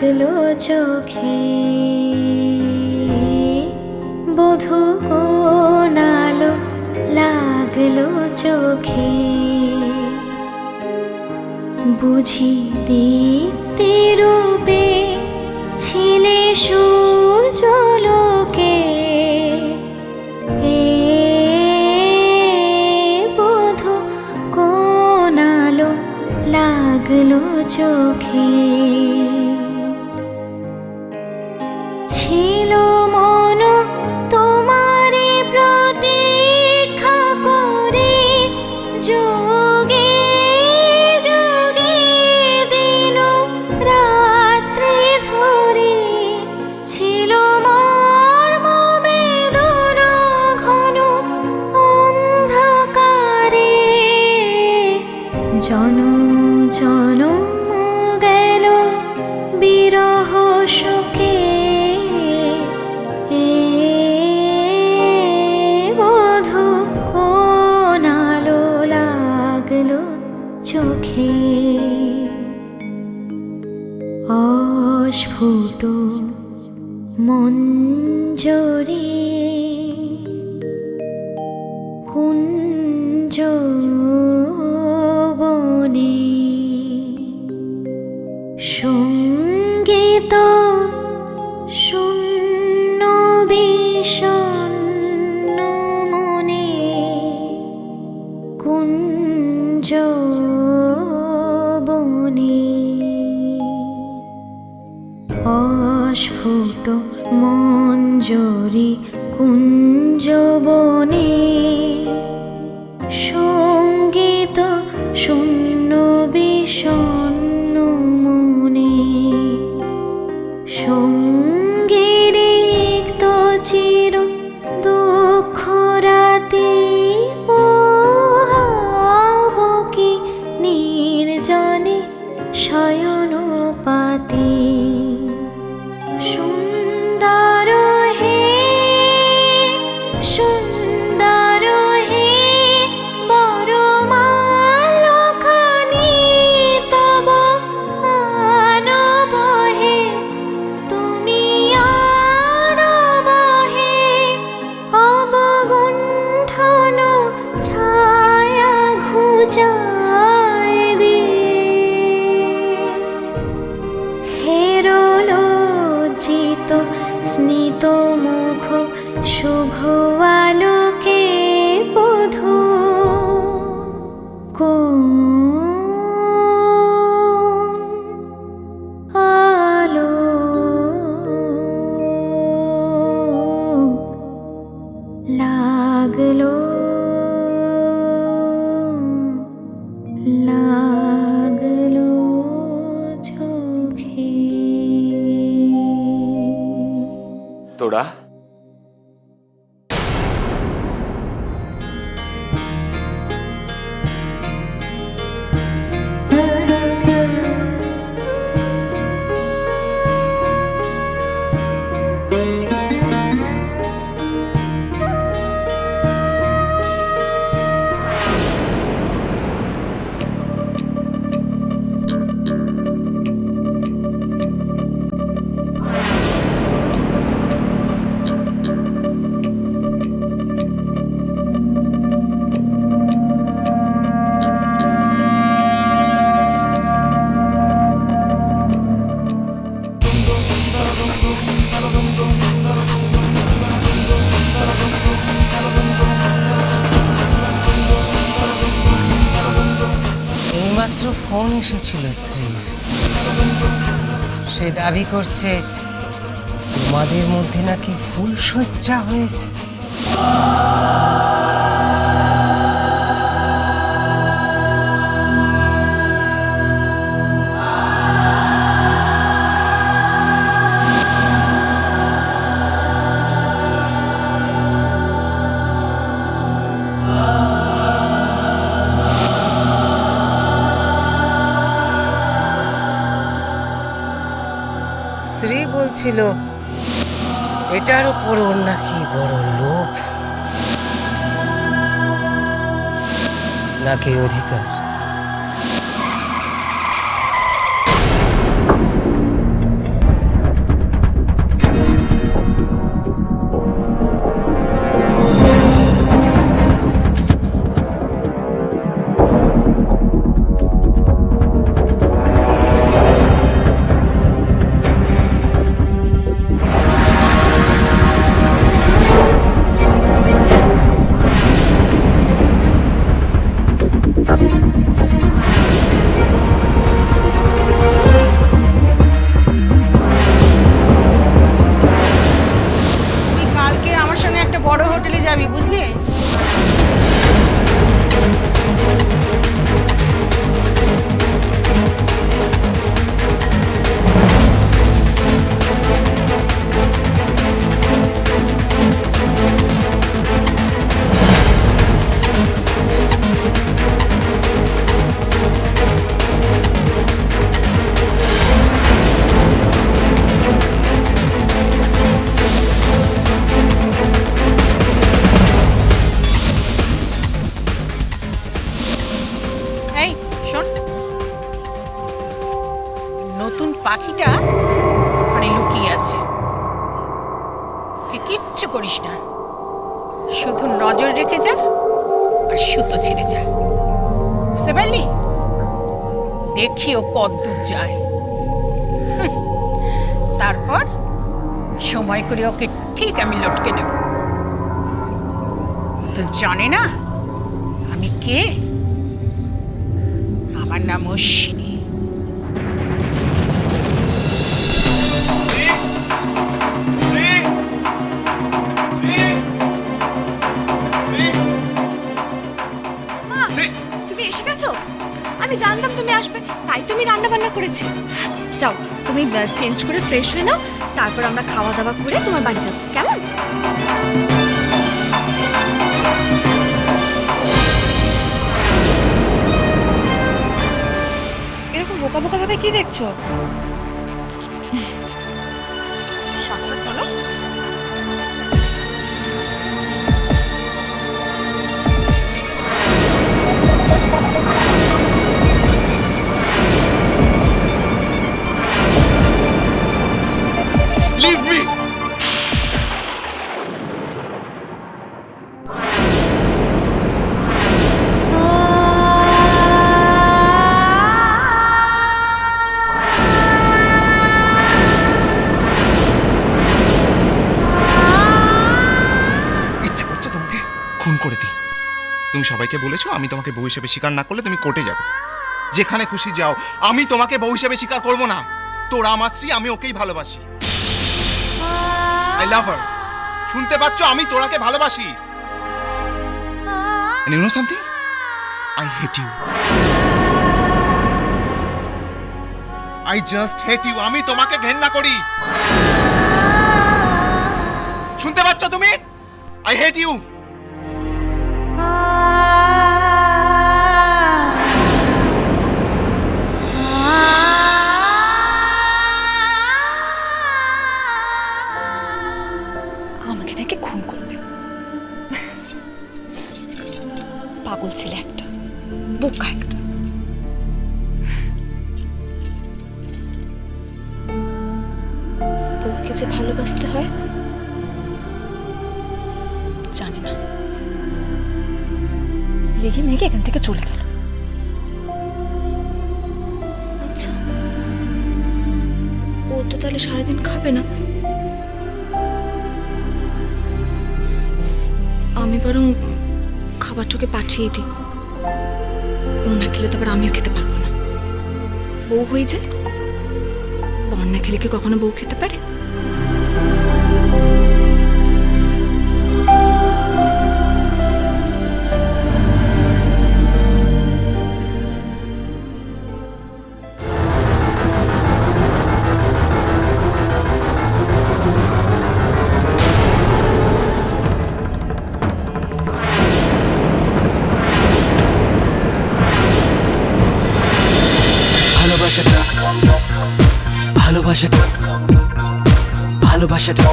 লাগলো চোখে বধূ কোন আলো লাগলো চোখে বুঝি দীপ্তি রূপে ছিলে সূর্যলোকে এ বধূ কোন আলো লাগলো চোখে ছিল মন তোমারে প্রতীক্ষা করে যোগে যোগে দিন রাত্রি ধরে ছিল মর্ম বেদনা ঘন অন্ধকারে জনম জনম গেল বিরহ শোকে এ বধূ কোন আলো লাগলো চোখে অস্ফুট মঞ্জরি কুঞ্জ বনে সঙ্গীত শূন্য বিষণ্ণ মনে কুঞ্জ বনে অস্ফুট মঞ্জরি কুঞ্জ বনে সঙ্গীত শূন্য বিষণ্ণ মনে সঙ্গীরিক্ত চির দুঃখ রাতি পোহাব কি নির্জনে শয়ন পাতি সুন্দর হে সুন্দর হে বরমালখানি তব আনব হে তুমি আনব হে অবগুণ্ঠন ছায়া ঘুচায় দিয়ে হেরো লজ্জিত স্নিত মুখ শুভ আলোকে বধূ কোন আলো লাগলো লাগলো চোখে তোরা এইমাত্র ফোন এসেছিল শ্রীর। সে দাবি করছে তোমাদের মধ্যে নাকি ফুল শয্যা হয়েছে। শ্রী বলছিল এটার উপর ওর নাকি বড় লোভ নাকি অধিকার। পাখিটা ওখানে লুকিয়ে আছে। তুই কিচ্ছু করিস না, শুধু নজর রেখে যা আর সুতো ছেড়ে যা, বুঝতে পারলি? দেখি ও কদ্দূর যায়। তারপর সময় করে ওকে ঠিক আমি লটকে নেব। ও তো জানে না আমি কে। আমার নাম অশ্বিনী। তুমি এসে গেছো? আমি জানতাম তুমি আসবে, তাই তুমি রান্না বান্না করেছি। যাও তুমি চেঞ্জ করে ফ্রেশ হয়ে নাও, তারপর আমরা খাওয়া দাওয়া করে তোমার বাড়ি যাবো, কেমন? এরকম বোকা বোকা ভাবে কি দেখছো? সাক্ষাৎ বলো। Leave me! ইচ্ছে করছে তোমাকে খুন করে দিই। তুমি সবাইকে বলেছো আমি তোমাকে বউ হিসেবে স্বীকার না করলে তুমি কোর্টে যাবে। যেখানে খুশি যাও, আমি তোমাকে বউ হিসেবে স্বীকার করবো না। তোরা আমার স্ত্রী, আমি ওকেই ভালোবাসি। আই লাভ হার। শুনতে পাচ্ছ? আমি তোরাকে ভালোবাসি। And you know something? I hate you. I just hate you. আমি তোমাকে ঘেন্না করি। শুনতে পাচ্ছ তুমি? I hate you. আমাকে নাকি খুন করবে? পাগল ছেলে একটা, বোকা একটা। বউকে যে ভালোবাসতে হয় জানে না, রেগে মেগে এখান থেকে চলে গেল। আচ্ছা, ও তো তাহলে সারাদিন খাবে না। আমি বরং খাবারটাকে পাঠিয়ে দিই, ও না খেলে তো আবার আমিও খেতে পারবো না। বউ হয়ে যায়, বর না খেলে কি কখনো বউ খেতে পারে? ভালোবাসাটা ভালোবাসাটা